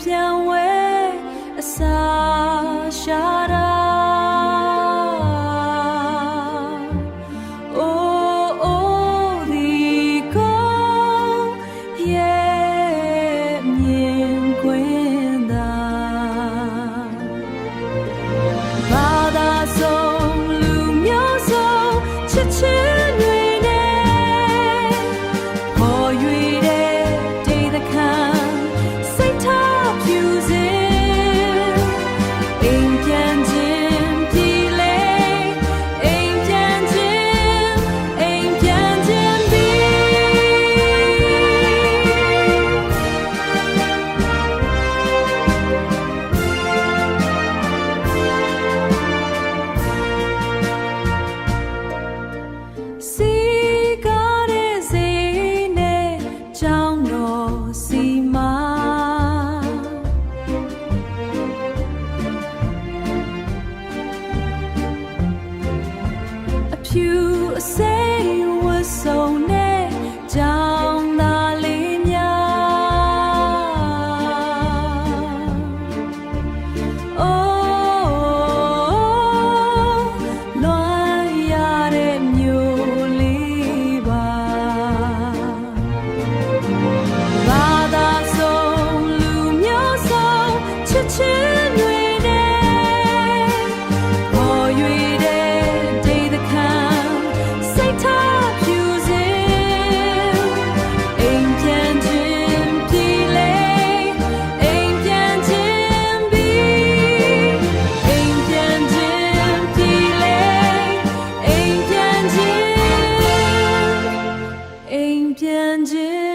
ပြန်ဝဲအစာရှာတာဖြူအစိမ်းဝတ်စုံနဲ့ကြောင်သားလေးများအိုးလွမ်းရတဲ့မြို့လေးပါဘာသာစုံလူမျိုးစုံချစ်ချင်းတွေပြန်ခြင်း